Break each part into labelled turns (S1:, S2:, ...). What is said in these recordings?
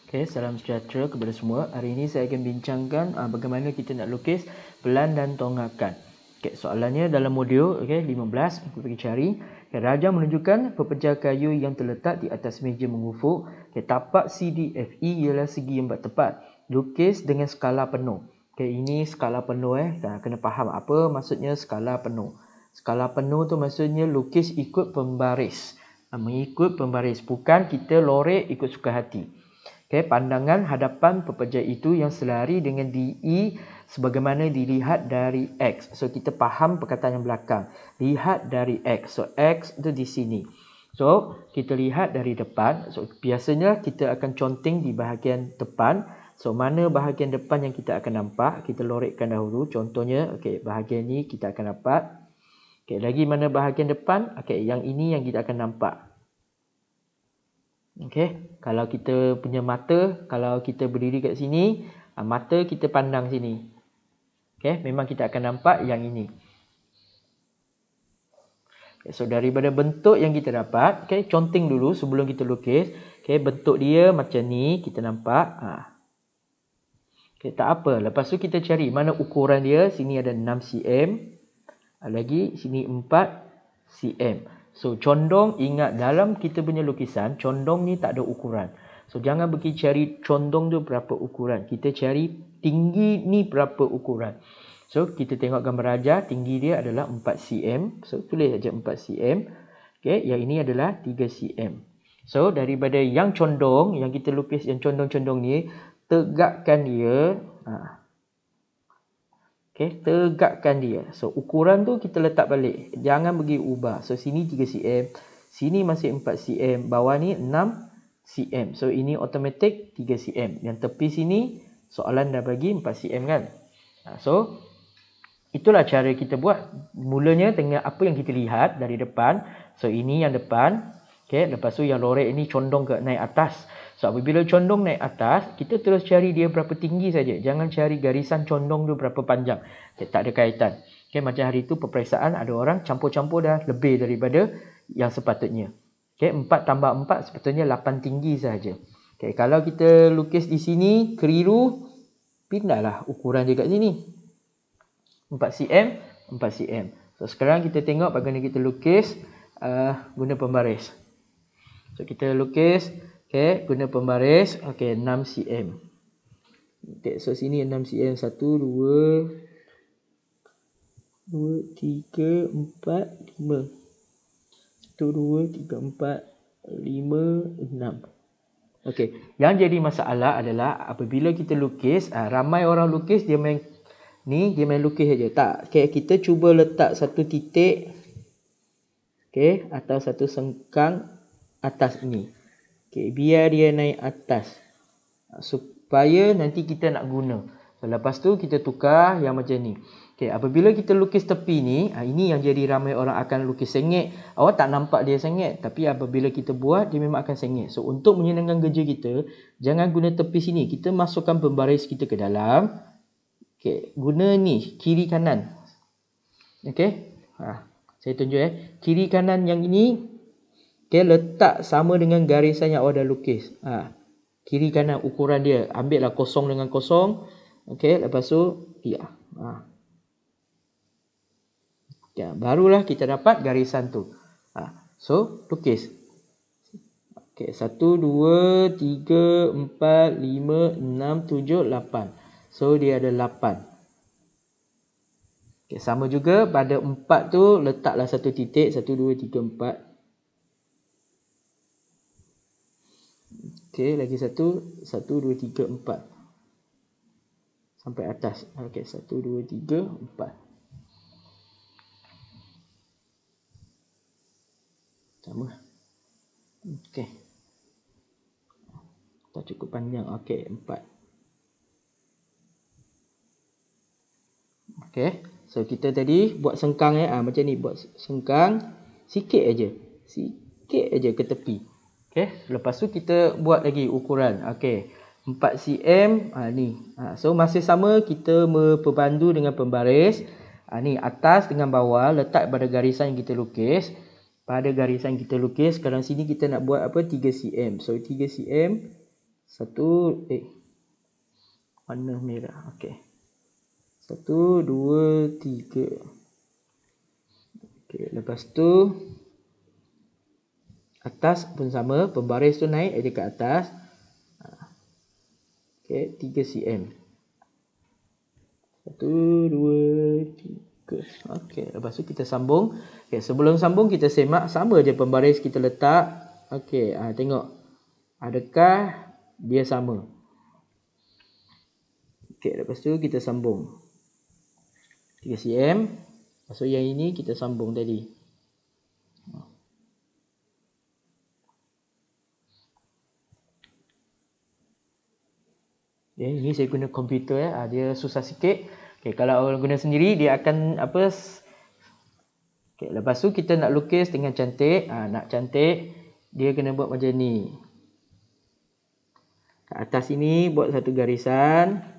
S1: Okay, salam sejahtera kepada semua. Hari ini saya akan bincangkan bagaimana kita nak lukis pelan dan tonggakan. Okay, soalannya dalam modul 15, kita pergi cari. Okay, Raja menunjukkan pepejal kayu yang terletak di atas meja mengufuk. Okay, tapak CDFE ialah segi yang bertepat. Lukis dengan skala penuh. Okay, ini skala penuh kena faham apa maksudnya skala penuh. Skala penuh tu maksudnya lukis ikut pembaris. Mengikut pembaris, bukan kita lorek ikut suka hati. Okay, pandangan hadapan pepejal itu yang selari dengan DE sebagaimana dilihat dari X. So, kita faham perkataan yang belakang. Lihat dari X. So, X itu di sini. So, kita lihat dari depan. So, biasanya kita akan conteng di bahagian depan. So, mana bahagian depan yang kita akan nampak? Kita lorekkan dahulu. Contohnya, bahagian ni kita akan dapat. Lagi mana bahagian depan? Yang ini yang kita akan nampak. Kalau kita punya mata, kalau kita berdiri kat sini, mata kita pandang sini. Memang kita akan nampak yang ini. So daripada bentuk yang kita dapat, conteng dulu sebelum kita lukis. Bentuk dia macam ni, kita nampak. Tak apa, lepas tu kita cari mana ukuran dia. Sini ada 6 cm. Lagi sini 4 cm. So, condong, ingat dalam kita punya lukisan, condong ni tak ada ukuran. So, jangan pergi cari condong tu berapa ukuran. Kita cari tinggi ni berapa ukuran. So, kita tengok gambar Raja, tinggi dia adalah 4 cm. So, tulis saja 4 cm. Yang ini adalah 3 cm. So, daripada yang condong, yang kita lukis yang condong-condong ni, tegakkan dia. Tegakkan dia. So, ukuran tu kita letak balik. Jangan pergi ubah. So, sini 3 cm. Sini masih 4 cm. Bawah ni 6 cm. So, ini automatik 3 cm. Yang tepi sini, soalan dah bagi 4 cm kan. So, itulah cara kita buat. Mulanya dengan apa yang kita lihat dari depan. So, ini yang depan. Lepas tu yang lorek ini condong ke naik atas. So, apabila condong naik atas, kita terus cari dia berapa tinggi saja. Jangan cari garisan condong tu berapa panjang. Tak ada kaitan. Macam hari itu peperiksaan, ada orang campur-campur dah lebih daripada yang sepatutnya. 4 tambah 4 sepatutnya 8 tinggi sahaja. Kalau kita lukis di sini, keliru, pindahlah ukuran dia kat sini. 4 cm, 4 cm. So, sekarang kita tengok bagaimana kita lukis guna pembaris. So, kita lukis guna pembaris 6 cm. So sini 6 cm. 1 2 3 4 5. 1 2 3 4 5 6. Yang jadi masalah adalah apabila kita lukis, ramai orang lukis dia main lukis saja. Tak, kita cuba letak satu titik atau satu sengkang atas ini. Biar dia naik atas supaya nanti kita nak guna. So, lepas tu kita tukar yang macam ni. Apabila kita lukis tepi ni, ini yang jadi ramai orang akan lukis sengit. Awak tak nampak dia sengit, tapi apabila kita buat, dia memang akan sengit. So, untuk menyenangkan kerja kita, jangan guna tepi sini. Kita masukkan pembaris kita ke dalam. Guna ni, kiri kanan. Saya tunjuk kiri kanan yang ini. Letak sama dengan garisan yang awak dah lukis. Kiri kanan ukuran dia. Ambil lah kosong dengan kosong. Lepas tu, barulah kita dapat garisan tu. So, lukis. 1, 2, 3, 4, 5, 6, 7, 8. So, dia ada 8. Sama juga pada 4 tu, letaklah satu titik. 1, 2, 3, 4. Lagi satu. 1, 2, 3, 4. Sampai atas. 1, 2, 3, 4. Sama. Tak cukup panjang. 4. So, kita tadi buat sengkang macam ni. Buat sengkang. Sikit aja. Sikit aja ke tepi. Lepas tu kita buat lagi ukuran. 4 cm ni. So masih sama kita berpandu dengan pembaris. Ni atas dengan bawah letak pada garisan yang kita lukis. Pada garisan kita lukis, sekarang sini kita nak buat apa? 3 cm. So 3 cm Warna merah. Okey. 1, 2, 3. Okey, lepas tu atas pun sama, pembaris tu naik dia ke atas. Okey, 3 cm. 1, 2, 3. Okey, lepas tu kita sambung. Okey, sebelum sambung kita semak sama je pembaris kita letak. Okey, tengok. Adakah dia sama? Okey, lepas tu kita sambung. 3 cm. Lepas tu yang ini kita sambung tadi. Okay, ini saya guna komputer dia susah sikit. Okay, kalau orang guna sendiri dia akan apa? Okay, lepas tu kita nak lukis dengan cantik. Nak cantik dia kena buat macam ni. Kat atas sini buat satu garisan.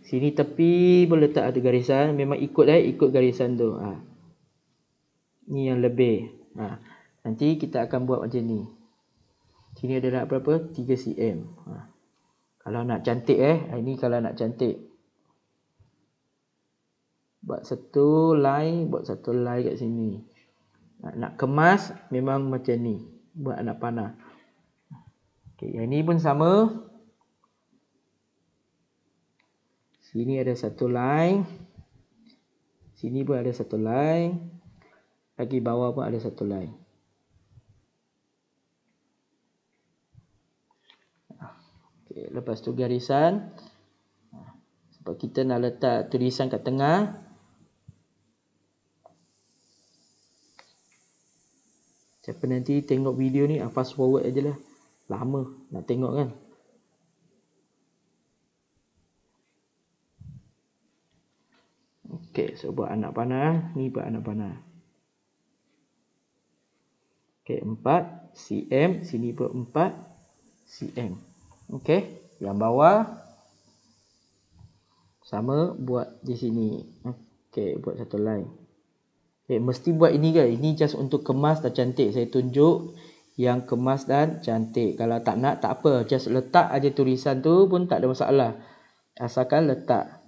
S1: Sini tepi pun letak satu garisan. Memang ikut garisan tu. Ni yang lebih. Nanti kita akan buat macam ni. Sini ada nak berapa? 3 cm. Kalau nak cantik ini kalau nak cantik. Buat satu line kat sini. Nak kemas memang macam ni. Buat anak panah. Okey, yang ni pun sama. Sini ada satu line. Sini pun ada satu line. Lagi bawah pun ada satu line. Okay, lepas tu garisan. Sebab kita nak letak tulisan kat tengah. Siapa nanti tengok video ni fast forward aje lah. Lama nak tengok kan. Okay, so buat anak panah. Ni buat anak panah. Okay, 4 cm. Sini pun 4 cm. Okay, yang bawah sama buat di sini. Okay, buat satu line. Okay, mesti buat ini ke? Ini just untuk kemas dan cantik. Saya tunjuk yang kemas dan cantik. Kalau tak nak, tak apa. Just letak aja tulisan tu pun tak ada masalah. Asalkan letak.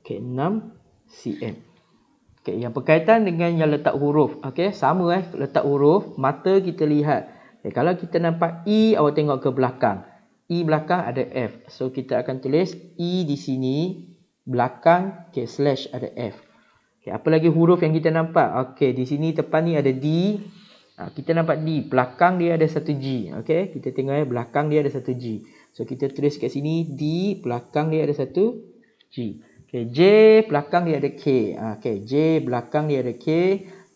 S1: Okay, 6 cm. Okay, yang berkaitan dengan yang letak huruf. Okay, sama letak huruf. Mata kita lihat. Okay, kalau kita nampak E, awak tengok ke belakang. E belakang ada F. So, kita akan tulis E di sini. Belakang, okay, slash ada F. Okay, apa lagi huruf yang kita nampak? Okay, di sini depan ni ada D. Kita nampak D. Belakang dia ada satu G. Okay, kita tengok belakang dia ada satu G. So, kita tulis kat sini D. Belakang dia ada satu G. Okay, J belakang dia ada K. Okay, J belakang dia ada K.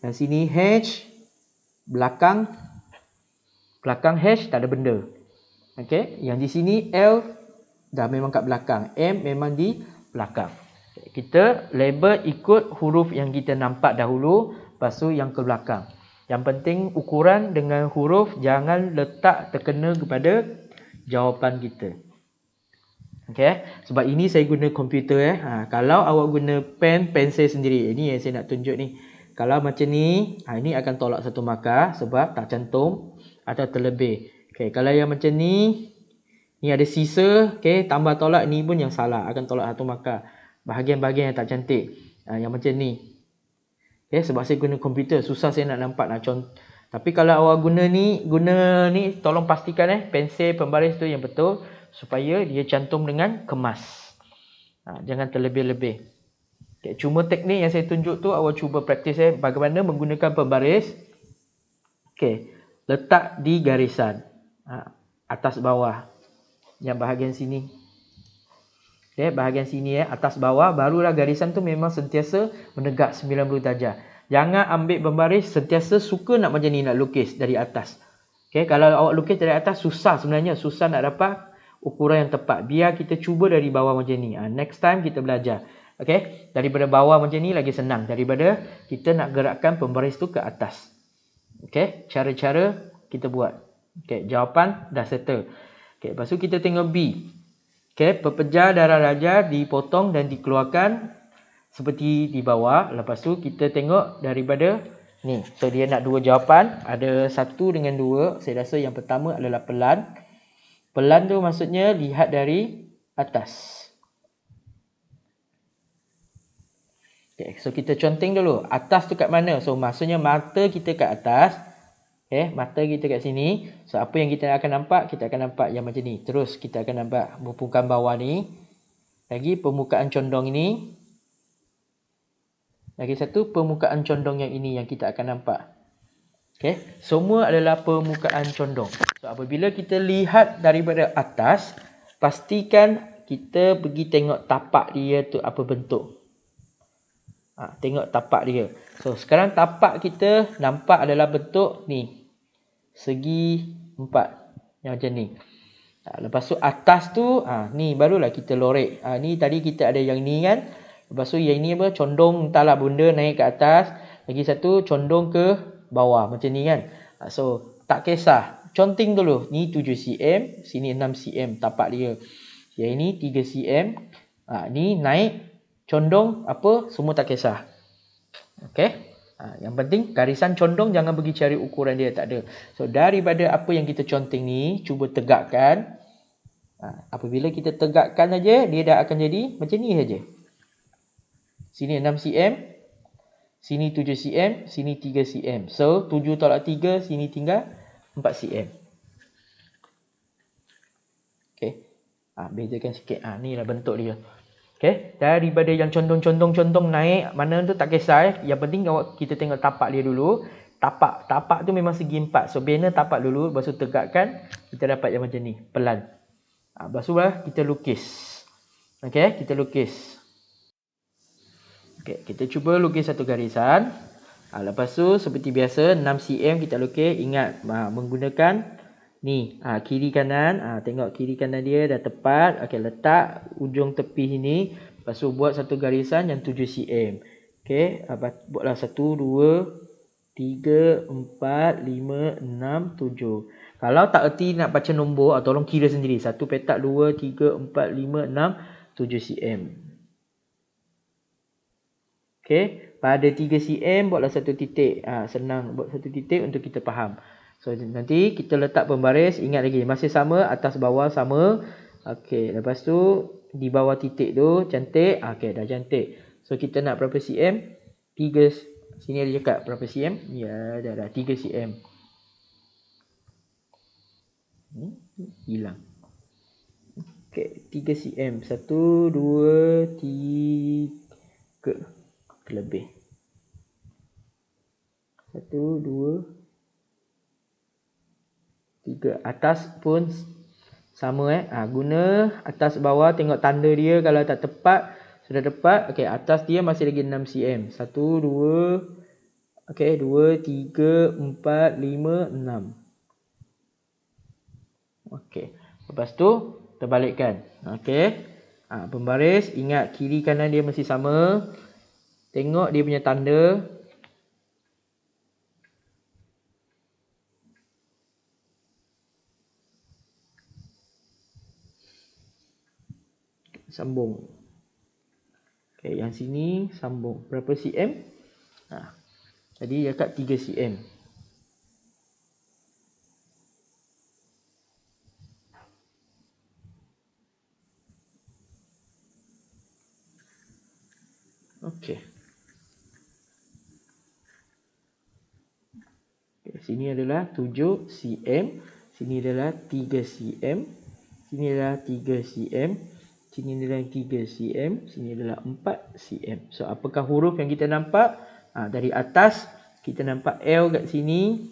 S1: Dan sini H belakang H tak ada benda. Okay, yang di sini L dah memang kat belakang. M memang di belakang. Okay, kita label ikut huruf yang kita nampak dahulu. Lepas tu yang ke belakang. Yang penting ukuran dengan huruf jangan letak terkena kepada jawapan kita. Okay, sebab ini saya guna komputer kalau awak guna pensel sendiri, ini yang saya nak tunjuk ni. Kalau macam ni, ini akan tolak satu markah sebab tak cantum atau terlebih. Okay, kalau yang macam ni ada sisa, okay, tambah tolak ni pun yang salah, akan tolak satu markah. Bahagian-bahagian yang tak cantik, yang macam ni. Okay, sebab saya guna komputer, susah saya nak nampak nak contoh. Tapi kalau awak guna ni, tolong pastikan pensel pembaris tu yang betul. Supaya dia cantum dengan kemas. Jangan terlebih-lebih. Okay, cuma teknik yang saya tunjuk tu awak cuba praktis bagaimana menggunakan pembaris. Okay, letak di garisan. Atas bawah. Yang bahagian sini. Okay, bahagian sini atas bawah. Barulah garisan tu memang sentiasa menegak 90 darjah. Jangan ambil pembaris sentiasa suka nak macam ni nak lukis dari atas. Okay, kalau awak lukis dari atas susah sebenarnya. Susah nak dapat ukuran yang tepat. Biar kita cuba dari bawah macam ni. Next time kita belajar. Okay, daripada bawah macam ni lagi senang. Daripada kita nak gerakkan pembaris tu ke atas. Okay, cara-cara kita buat. Okay, jawapan dah settle. Okay, lepas tu kita tengok B. Okay, pepejar darah raja dipotong dan dikeluarkan seperti di bawah. Lepas tu kita tengok daripada ni. So dia nak dua jawapan, ada 1 dengan 2. Saya rasa yang pertama adalah pelan. Pelan tu maksudnya lihat dari atas. Okay, so kita conteng dulu. Atas tu kat mana? So maksudnya mata kita kat atas. Okay, mata kita kat sini. So apa yang kita akan nampak? Kita akan nampak yang macam ni. Terus kita akan nampak permukaan bawah ni. Lagi permukaan condong ini. Lagi satu permukaan condong yang ini yang kita akan nampak. Okay, semua adalah permukaan condong. So apabila kita lihat daripada atas, pastikan kita pergi tengok tapak dia tu apa bentuk. Tengok tapak dia. So sekarang tapak kita nampak adalah bentuk ni. Segi 4. Yang macam ni. Lepas tu atas tu, ni barulah kita lorek. Ni tadi kita ada yang ni kan. Lepas tu yang ni apa? Condong entahlah benda naik ke atas. Lagi satu condong ke bawah. Macam ni kan. So tak kisah. Conteng dulu. Ni 7 cm. Sini 6 cm tapak dia. Yang ini 3 cm. Ni naik. Condong apa. Semua tak kisah. Okay. Yang penting garisan condong jangan pergi cari ukuran dia. Tak ada. So daripada apa yang kita conteng ni. Cuba tegakkan. Apabila kita tegakkan aja, dia dah akan jadi macam ni saja. Sini 6 cm. Sini 7 cm. Sini 3 cm. So 7 tolak 3. Sini tinggal 4 cm. Okay. Bezakan sikit. Ni lah bentuk dia. Okay. Daripada yang condong naik. Mana tu tak kisah. Yang penting kita tengok tapak dia dulu. Tapak tu memang segi 4. So bina tapak dulu. Lepas tu tegakkan. Kita dapat yang macam ni. Pelan. Lepas tu lah kita lukis. Okay. Kita lukis. Okay, kita cuba lukis satu garisan. Lepas tu seperti biasa 6 cm kita lukis. Ingat menggunakan ni kiri kanan. Tengok kiri kanan dia dah tepat. Okay, letak ujung tepi sini. Lepas tu buat satu garisan yang 7 cm. Okay, buatlah 1, 2, 3, 4, 5, 6, 7. Kalau tak erti nak baca nombor, tolong kira sendiri. 1 petak, 2, 3, 4, 5, 6, 7 cm. Okay, pada 3 cm buatlah satu titik. Senang buat satu titik untuk kita faham. So nanti kita letak pembaris. Ingat lagi masih sama, atas bawah sama. Okay, lepas tu di bawah titik tu cantik. Okay, dah cantik. So kita nak berapa cm? 3. Sini ada cakap berapa cm? Ya, dah 3 cm. Hilang. Okay, 3 cm. 1, 2, 3. Lebih. 1, 2, 3. Atas pun sama guna atas bawah, tengok tanda dia. Kalau tak tepat, sudah tepat. Okey, atas dia masih lagi 6 cm. 1, 2. Okey, 2, 3, 4, 5, 6. Okey. Lepas tu terbalikkan. Okey. Pembaris, ingat kiri kanan dia masih sama. Tengok dia punya tanda. Sambung. Okay, yang sini sambung. Berapa cm? Tadi dekat 3 cm. Okey. Sini adalah 7 cm. Sini adalah 3 cm. Sini adalah 3 cm. Sini adalah 3 cm. Sini adalah 4 cm. So apakah huruf yang kita nampak? Dari atas kita nampak L kat sini.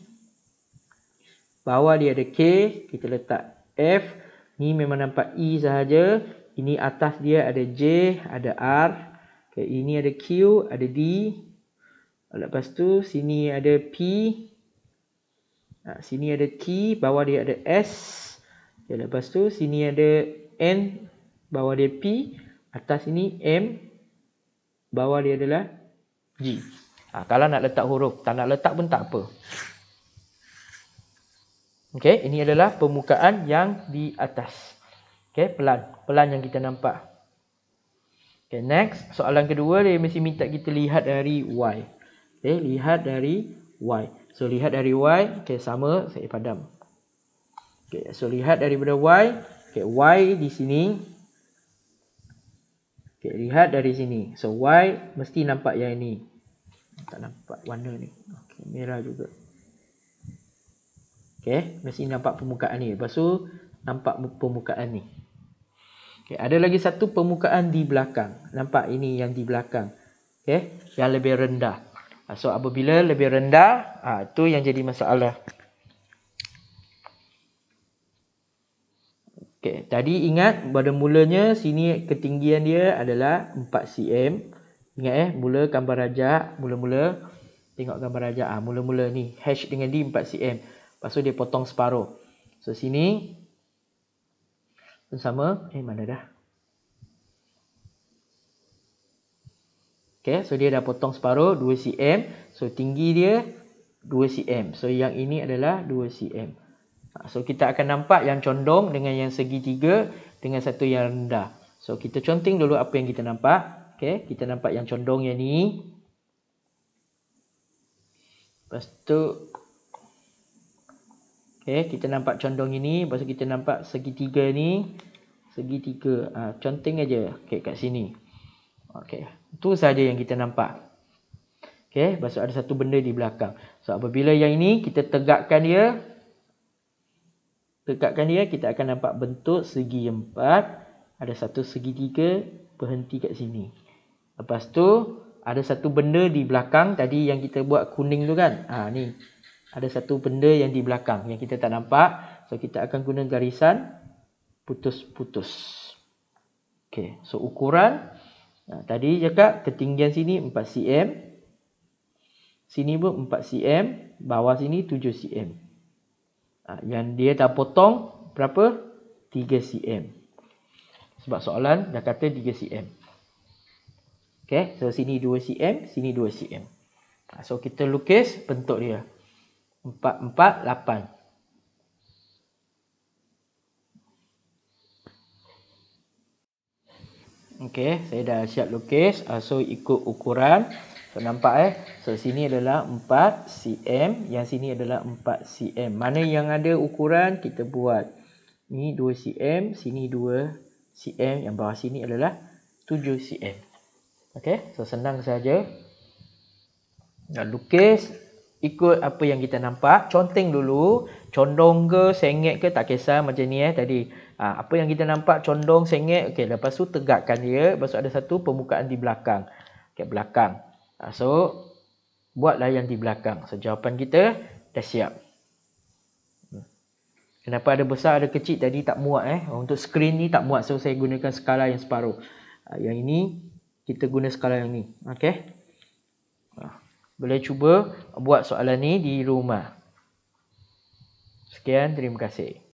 S1: Bawah dia ada K. Kita letak F. Ni memang nampak E sahaja. Ini atas dia ada J. Ada R. Okay, ini ada Q. Ada D. Lepas tu sini ada P. Sini ada T, bawah dia ada S. Okay, lepas tu sini ada N, bawah dia P. Atas ini M, bawah dia adalah G. Kalau nak letak huruf, tak nak letak pun tak apa. Okay, ini adalah permukaan yang di atas. Okay, pelan yang kita nampak. Okay, next. Soalan kedua dia mesti minta kita lihat dari Y. Okay, lihat dari Y. So, lihat dari Y. Okay, sama. Saya padam. Okay, so lihat daripada Y. Okay, Y di sini. Okay, lihat dari sini. So, Y mesti nampak yang ini. Tak nampak warna ni. Okay, merah juga. Okay, mesti nampak permukaan ni. Lepas tu, nampak permukaan ni. Okay, ada lagi satu permukaan di belakang. Nampak ini yang di belakang. Okay, yang lebih rendah. So, apabila lebih rendah, itu yang jadi masalah. Okay, tadi ingat pada mulanya sini ketinggian dia adalah 4 cm. Ingat mula gambar rajak, mula-mula tengok gambar rajak. Mula-mula ni hash dengan D 4 cm. Lepas tu dia potong separuh. So, sini sama. Mana dah? Okay, so dia dah potong separuh 2 cm. So, tinggi dia 2 cm. So, yang ini adalah 2 cm. So, kita akan nampak yang condong dengan yang segitiga dengan satu yang rendah. So, kita conteng dulu apa yang kita nampak. Okay, kita nampak yang condong yang ni. Lepas tu, okay, kita nampak condong ini. Lepas tu kita nampak segitiga ni. Segitiga. Conteng aja. Okay, kat sini. Okay, itu saja yang kita nampak. Okay, lepas tu ada satu benda di belakang. So, apabila yang ini kita tegakkan dia. Kita akan nampak bentuk segi 4. Ada satu segitiga berhenti kat sini. Lepas tu, ada satu benda di belakang. Tadi yang kita buat kuning tu kan. Ni. Ada satu benda yang di belakang. Yang kita tak nampak. So, kita akan guna garisan putus-putus. Okay, so ukuran. Tadi cakap ketinggian sini 4 cm. Sini pun 4 cm. Bawah sini 7 cm. Yang dia dah potong berapa? 3 cm. Sebab soalan dah kata 3 cm. Okay, so sini 2 cm. Sini 2 cm. So kita lukis bentuk dia. 4, 4, 8. Okay, saya dah siap lukis. So, ikut ukuran. So, nampak So, sini adalah 4 cm. Yang sini adalah 4 cm. Mana yang ada ukuran, kita buat. Ni 2 cm. Sini 2 cm. Yang bawah sini adalah 7 cm. Okay, so senang saja. Lukis. Ikut apa yang kita nampak. Conteng dulu. Condong ke, sengit ke, tak kisah macam ni tadi. Apa yang kita nampak condong, sengit. Okey, lepas tu tegakkan dia. Lepas tu ada satu permukaan di belakang. Okey, belakang. So, buatlah yang di belakang. So, jawapan kita dah siap. Kenapa ada besar, ada kecil tadi tak muat Untuk skrin ni tak muat. So, saya gunakan skala yang separuh. Yang ini, kita guna skala yang ni. Okey. Boleh cuba buat soalan ni di rumah. Sekian, terima kasih.